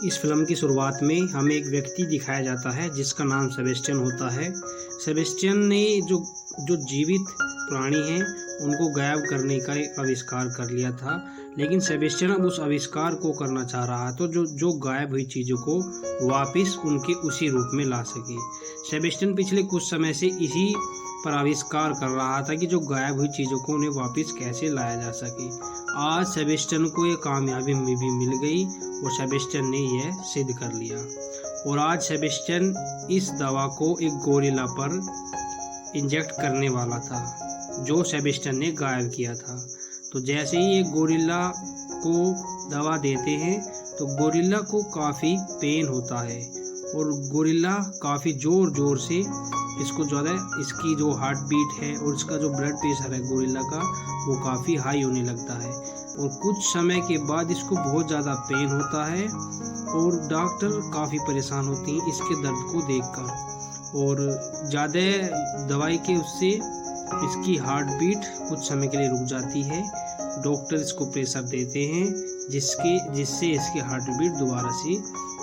इस फिल्म की शुरुआत में हमें एक व्यक्ति दिखाया जाता है जिसका नाम सेबेस्टियन होता है। सेबेस्टियन ने जो जो जीवित प्राणी हैं उनको गायब करने का एक आविष्कार कर लिया था, लेकिन सेबेस्टियन अब उस आविष्कार को करना चाह रहा तो जो गायब हुई चीज़ों को वापस उनके उसी रूप में ला सके। सेबेस्टियन पिछले कुछ समय से इसी पर आविष्कार कर रहा था कि जो गायब हुई चीज़ों को उन्हें वापस कैसे लाया जा सके। आज सेबेस्टियन को ये कामयाबी भी मिल गई और सेबेस्टियन ने यह सिद्ध कर लिया। और आज सेबेस्टियन इस दवा को एक गोरिल्ला पर इंजेक्ट करने वाला था जो सेबेस्टियन ने गायब किया था। तो जैसे ही एक गोरिल्ला को दवा देते हैं तो गोरिल्ला को काफ़ी पेन होता है और गोरिल्ला काफ़ी ज़ोर से इसको जो है इसकी जो हार्ट बीट है और इसका जो ब्लड प्रेशर है गोरिल्ला का वो काफ़ी हाई होने लगता है और कुछ समय के बाद इसको बहुत ज़्यादा पेन होता है और डॉक्टर काफ़ी परेशान होती हैं इसके दर्द को देखकर। और ज़्यादा दवाई के उससे इसकी हार्ट बीट कुछ समय के लिए रुक जाती है। डॉक्टर इसको प्रेशर देते हैं जिससे इसकी हार्ट बीट दोबारा से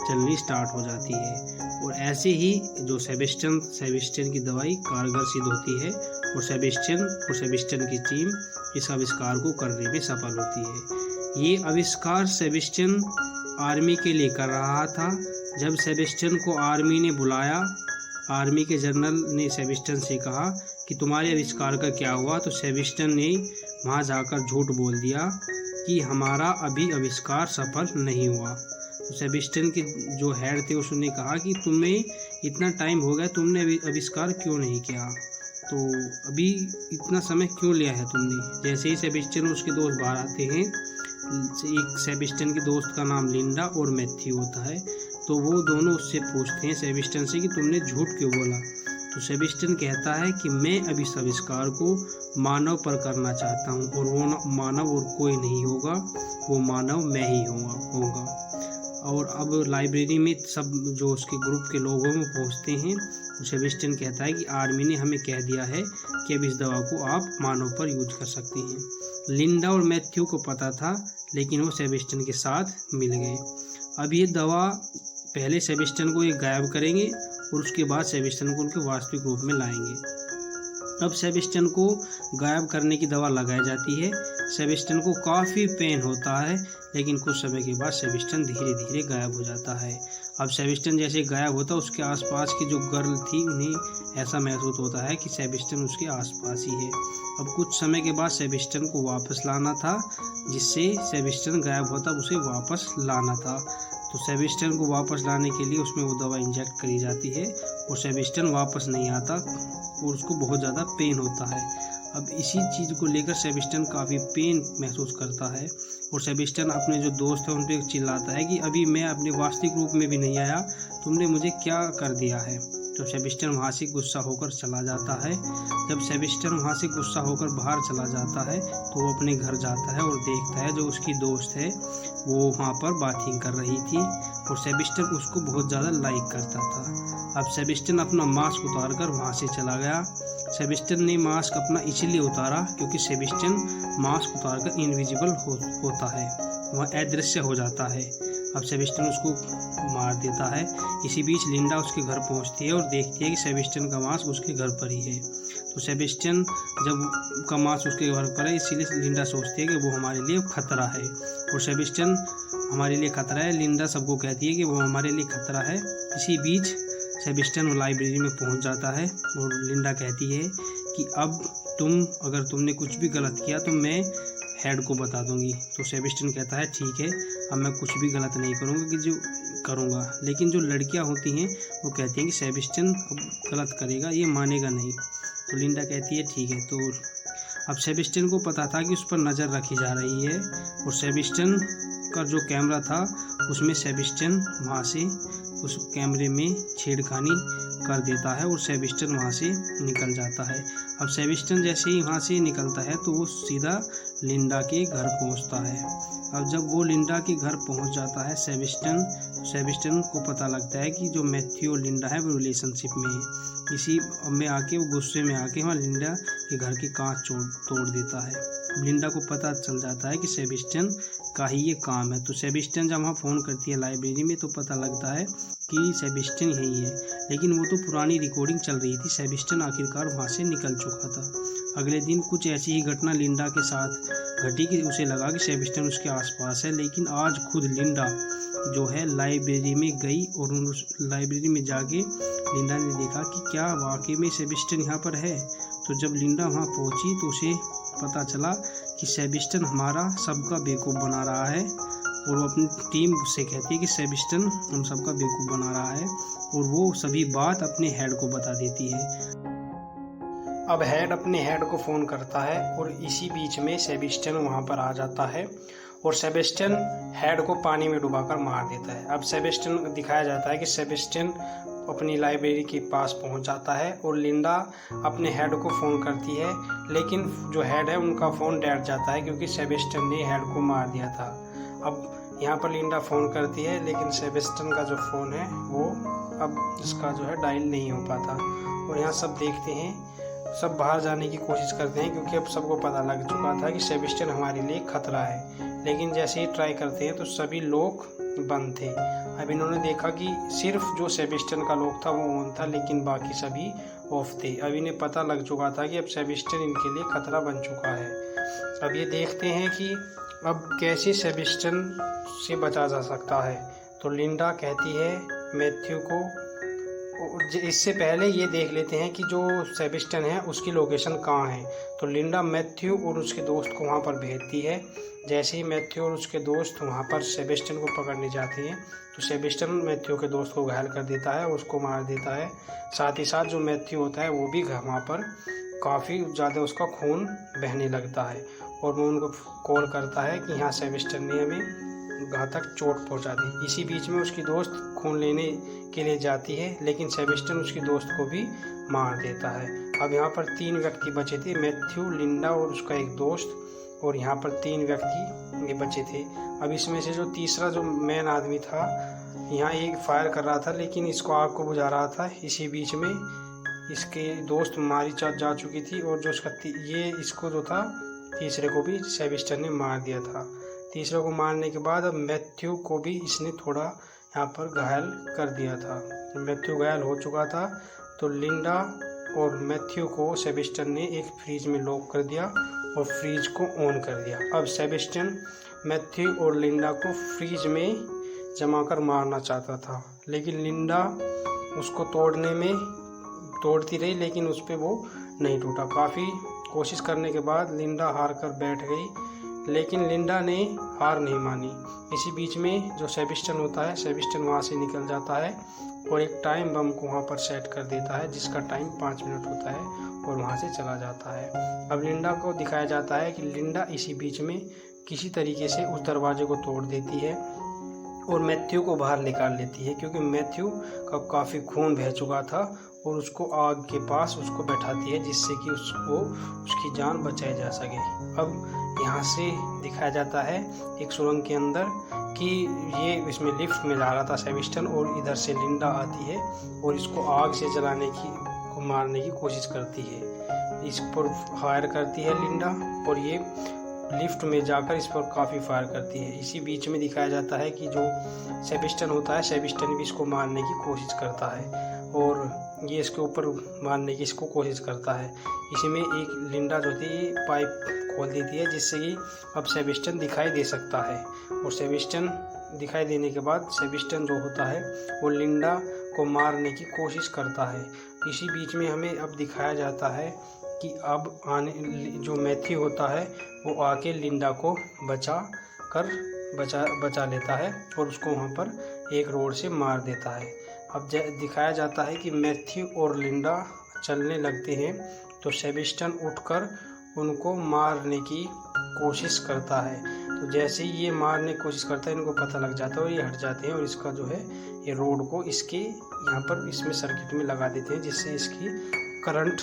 चलनी स्टार्ट हो जाती है। और ऐसे ही जो सेबेस्टियन की दवाई कारगर सिद्ध होती है और सेबेस्टियन की टीम इस आविष्कार को करने में सफल होती है। ये आविष्कार सेबेस्टियन आर्मी के लिए कर रहा था। जब सेबेस्टियन को आर्मी ने बुलाया, आर्मी के जनरल ने सेबेस्टियन से कहा कि तुम्हारे आविष्कार का क्या हुआ, तो सेबेस्टियन ने वहाँ जाकर झूठ बोल दिया कि हमारा अभी आविष्कार सफल नहीं हुआ। तो सेबेस्टियन के जो हेड थे उसने कहा कि तुम्हें इतना टाइम हो गया, तुमने आविष्कार क्यों नहीं किया, तो अभी इतना समय क्यों लिया है तुमने। जैसे ही सेबेस्टियन और उसके दोस्त बाहर आते हैं, एक सेबेस्टियन के दोस्त का नाम लिंडा और मैथ्यू होता है, तो वो दोनों उससे पूछते हैं सेबेस्टियन से कि तुमने झूठ क्यों बोला। तो सेबेस्टियन कहता है कि मैं अभी इस आविष्कार को मानव पर करना चाहता हूँ और वो मानव और कोई नहीं होगा, वो मानव मैं ही होगा। और अब लाइब्रेरी में सब जो उसके ग्रुप के लोग हैं वो पहुँचते हैं। सेबेस्टियन कहता है कि आर्मी ने हमें कह दिया है कि अब इस दवा को आप मानव पर यूज कर सकते हैं। लिंडा और मैथ्यू को पता था लेकिन वो सेबेस्टियन के साथ मिल गए। अब ये दवा पहले सेबेस्टियन को ये गायब करेंगे और उसके बाद सेबेस्टियन को उनके वास्तविक रूप में लाएंगे। अब सेबेस्टियन को गायब करने की दवा लगाई जाती है। सेबेस्टियन को काफ़ी पेन होता है लेकिन कुछ समय के बाद सेबेस्टियन धीरे धीरे गायब हो जाता है। अब सेबेस्टियन जैसे गायब होता है उसके आसपास की जो गर्ल थी उन्हें ऐसा महसूस होता है कि सेबेस्टियन उसके आसपास ही है। अब कुछ समय के बाद सेबेस्टियन को वापस लाना था, जिससे सेबेस्टियन गायब होता उसे वापस लाना था। तो सेबेस्टियन को वापस लाने के लिए उसमें वो दवा इंजेक्ट करी जाती है और सेबेस्टियन वापस नहीं आता और उसको बहुत ज़्यादा पेन होता है। अब इसी चीज़ को लेकर सेबेस्टियन काफ़ी पेन महसूस करता है और सेबेस्टियन अपने जो दोस्त हैं उन पर चिल्लाता है कि अभी मैं अपने वास्तविक रूप में भी नहीं आया, तुमने मुझे क्या कर दिया है। तो सेबेस्टियन वहाँ से गुस्सा होकर चला जाता है। जब सेबेस्टियन वहाँ से गुस्सा होकर बाहर चला जाता है तो वो अपने घर जाता है और देखता है जो उसकी दोस्त है वो वहाँ पर बाथिंग कर रही थी और सेबेस्टियन उसको बहुत ज़्यादा लाइक करता था। अब सेबेस्टियन अपना मास्क उतार कर वहाँ से चला गया। सेबेस्टियन ने मास्क अपना इसलिए उतारा क्योंकि सेबेस्टियन मास्क उतार कर इनविजिबल होता है, वह अदृश्य हो जाता है। अब सेबेस्टियन उसको मार देता है। इसी बीच लिंडा उसके घर पहुंचती है और देखती है कि सेबेस्टियन का मास्क उसके घर पर ही है। तो सेबेस्टियन जब का मास्क उसके घर पर है इसीलिए लिंडा सोचती है कि वो हमारे लिए खतरा है और सेबेस्टियन हमारे लिए खतरा है। लिंडा सबको कहती है कि वो हमारे लिए खतरा है। इसी बीच सेबेस्टियन लाइब्रेरी में पहुंच जाता है और लिंडा कहती है कि अब अगर तुमने कुछ भी गलत किया तो मैं हेड को बता दूंगी। तो सेबेस्टियन कहता है ठीक है, अब मैं कुछ भी गलत नहीं करूँगा। लेकिन जो लड़कियां होती हैं वो कहती हैं कि सेबेस्टियन अब गलत करेगा, ये मानेगा नहीं। तो लिंडा कहती है ठीक है। तो अब सेबेस्टियन को पता था कि उस पर नज़र रखी जा रही है और सेबेस्टियन का जो कैमरा था उसमें सेबेस्टियन वहाँ से उस कैमरे में छेड़खानी कर देता है और सेबेस्टियन वहाँ से निकल जाता है। अब सेबेस्टियन जैसे ही वहाँ से निकलता है तो वो सीधा लिंडा के घर पहुँचता है। अब जब वो लिंडा के घर पहुँच जाता है सेबेस्टियन को पता लगता है कि जो मैथ्यू और लिंडा है वो रिलेशनशिप में है। इसी में आके वो गुस्से में आके वहाँ लिंडा के घर की कांच तोड़ देता है। लिंडा को पता चल जाता है कि सेबेस्टियन का ही ये काम है। तो सेबेस्टियन जब वहाँ फ़ोन करती है लाइब्रेरी में तो पता लगता है कि सेबेस्टियन यही है, लेकिन वो तो पुरानी रिकॉर्डिंग चल रही थी। सेबेस्टियन आखिरकार वहाँ से निकल चुका था। अगले दिन कुछ ऐसी ही घटना लिंडा के साथ घटी कि उसे लगा कि सेबेस्टियन उसके आसपास है, लेकिन आज खुद लिंडा जो है लाइब्रेरी में गई और उस लाइब्रेरी में जाके लिंडा ने देखा कि क्या वाकई में सेबेस्टियन यहाँ पर है। तो जब लिंडा वहाँ पहुँची तो उसे पता चला कि सेबेस्टियन हमारा सबका बेवकूफ़ बना रहा है, और वो अपनी टीम से कहती है कि सेबेस्टियन हम सबका बेवकूफ़ बना रहा है, और वो सभी बात अपने हेड को बता देती है। अब हेड अपने हेड को फ़ोन करता है और इसी बीच में सेबेस्टियन वहाँ पर आ जाता है और सेबेस्टियन हेड को पानी में डुबाकर मार देता है। अब सेबेस्टियन दिखाया जाता है कि सेबेस्टियन अपनी लाइब्रेरी के पास पहुंच जाता है और लिंडा अपने हेड को फ़ोन करती है, लेकिन जो हेड है उनका फ़ोन डेड जाता है क्योंकि सेबेस्टियन ने हेड को मार दिया था। अब यहाँ पर लिंडा फ़ोन करती है, लेकिन सेबेस्टियन का जो फ़ोन है वो अब इसका जो है डायल नहीं हो पाता। और यहाँ सब देखते हैं, सब बाहर जाने की कोशिश करते हैं क्योंकि अब सबको पता लग चुका था कि सेबेस्टियन हमारे लिए खतरा है। लेकिन जैसे ही ट्राई करते हैं तो सभी लोग बंद थे। अब इन्होंने देखा कि सिर्फ जो सेबेस्टियन का लॉक था वो ऑन था, लेकिन बाकी सभी ऑफ थे। अब इन्हें पता लग चुका था कि अब सेबेस्टियन इनके लिए खतरा बन चुका है। अब ये देखते हैं कि अब कैसे सेबेस्टियन से बचा जा सकता है। तो लिंडा कहती है मैथ्यू को, इससे पहले ये देख लेते हैं कि जो सेबेस्टियन है उसकी लोकेशन कहाँ है। तो लिंडा मैथ्यू और उसके दोस्त को वहाँ पर भेजती है। जैसे ही मैथ्यू और उसके दोस्त वहाँ पर सेबेस्टियन को पकड़ने जाते हैं तो सेबेस्टियन मैथ्यू के दोस्त को घायल कर देता है, उसको मार देता है। साथ ही साथ जो मैथ्यू होता है वो भी वहाँ पर काफ़ी ज़्यादा उसका खून बहने लगता है, और वो उनको कॉल करता है कि यहाँ सेबेस्टियन ने हमें घातक चोट पहुँचा दी। इसी बीच में उसकी दोस्त खून लेने के लिए जाती है, लेकिन सेबेस्टियन उसकी दोस्त को भी मार देता है। अब यहाँ पर 3 व्यक्ति बचे थे, मैथ्यू, लिंडा और उसका एक दोस्त, और यहाँ पर 3 व्यक्ति ये बचे थे। अब इसमें से जो तीसरा जो मेन आदमी था यहाँ एक फायर कर रहा था, लेकिन इसको आग को बुझा रहा था। इसी बीच में इसके दोस्त मारी जा चुकी थी, और जो उसका ये इसको जो था तीसरे को भी सेबेस्टियन ने मार दिया था। तीसरे को मारने के बाद अब मैथ्यू को भी इसने थोड़ा यहाँ पर घायल कर दिया था। मैथ्यू घायल हो चुका था तो लिंडा और मैथ्यू को सेबेस्टियन ने एक फ्रीज में लॉक कर दिया और फ्रीज को ऑन कर दिया। अब सेबेस्टियन मैथ्यू और लिंडा को फ्रीज में जमा कर मारना चाहता था, लेकिन लिंडा उसको तोड़ती रही, लेकिन उस पर वो नहीं टूटा। काफ़ी कोशिश करने के बाद लिंडा हार कर बैठ गई, लेकिन लिंडा ने हार नहीं मानी। इसी बीच में जो सेबेस्टियन होता है, सेबेस्टियन वहाँ से निकल जाता है और एक टाइम बम को वहाँ पर सेट कर देता है जिसका टाइम 5 मिनट होता है, और वहाँ से चला जाता है। अब लिंडा को दिखाया जाता है कि लिंडा इसी बीच में किसी तरीके से उस दरवाजे को तोड़ देती है और मैथ्यू को बाहर निकाल लेती है, क्योंकि मैथ्यू का काफ़ी खून बह चुका था, और उसको आग के पास उसको बैठाती है जिससे कि उसकी जान बचाई जा सके। अब यहाँ से दिखाया जाता है एक सुरंग के अंदर कि ये इसमें लिफ्ट में जा रहा था सेबेस्टियन, और इधर से लिंडा आती है और इसको आग से जलाने को मारने की कोशिश करती है। इस पर फायर करती है लिंडा, और ये लिफ्ट में जाकर इस पर काफ़ी फायर करती है। इसी बीच में दिखाया जाता है कि जो सेबेस्टियन होता है, सेबेस्टियन भी इसको मारने की कोशिश करता है, और ये इसके ऊपर मारने की इसको कोशिश करता है। इसी में एक लिंडा जो थी ये पाइप खोल देती है जिससे कि अब सेबेस्टियन दिखाई दे सकता है, और सेबेस्टियन दिखाई देने के बाद सेबेस्टियन जो होता है वो लिंडा को मारने की कोशिश करता है। इसी बीच में हमें अब दिखाया जाता है कि अब जो मैथ्यू होता है वो आके लिंडा को बचा लेता है और उसको वहाँ पर एक रोड से मार देता है। अब दिखाया जाता है कि मैथ्यू और लिंडा चलने लगते हैं तो सेबेस्टियन उठकर उनको मारने की कोशिश करता है। तो जैसे ही ये मारने की कोशिश करता है इनको पता लग जाता है और ये हट जाते हैं, और इसका जो है ये रोड को इसके यहाँ पर इसमें सर्किट में लगा देते हैं जिससे इसकी करंट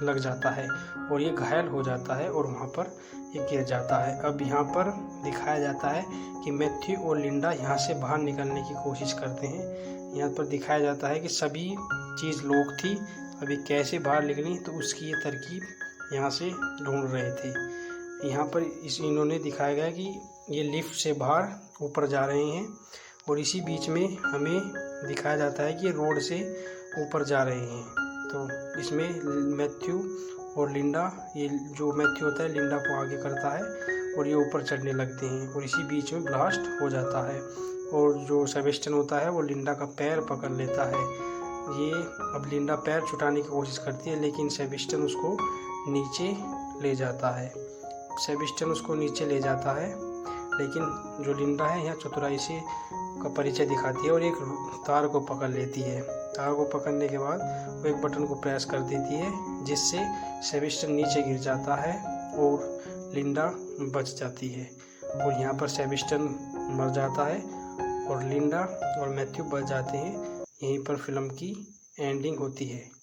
लग जाता है और ये घायल हो जाता है और वहाँ पर ये गिर जाता है। अब यहाँ पर दिखाया जाता है कि मैथ्यू और लिंडा यहाँ से बाहर निकलने की कोशिश करते हैं। यहाँ पर दिखाया जाता है कि सभी चीज़ लॉक थी, अभी कैसे बाहर निकली तो उसकी ये तरकीब यहाँ से ढूंढ रहे थे। यहाँ पर इन्होंने दिखाया गया कि ये लिफ्ट से बाहर ऊपर जा रहे हैं और इसी बीच में हमें दिखाया जाता है कि रोड से ऊपर जा रहे हैं। तो इसमें मैथ्यू और लिंडा, ये जो मैथ्यू होता है लिंडा को आगे करता है और ये ऊपर चढ़ने लगते हैं और इसी बीच में ब्लास्ट हो जाता है और जो सेबेस्टियन होता है वो लिंडा का पैर पकड़ लेता है। ये अब लिंडा पैर छुटाने की कोशिश करती है लेकिन सेबेस्टियन उसको नीचे ले जाता है। सेबेस्टियन उसको नीचे ले जाता है लेकिन जो लिंडा है यहाँ चतुराई से का परिचय दिखाती है और एक तार को पकड़ लेती है। तार को पकड़ने के बाद वो एक बटन को प्रेस कर देती है जिससे सेबेस्टियन नीचे गिर जाता है और लिंडा बच जाती है और यहाँ पर सेबेस्टियन मर जाता है और लिंडा और मैथ्यू बच जाते हैं। यहीं पर फिल्म की एंडिंग होती है।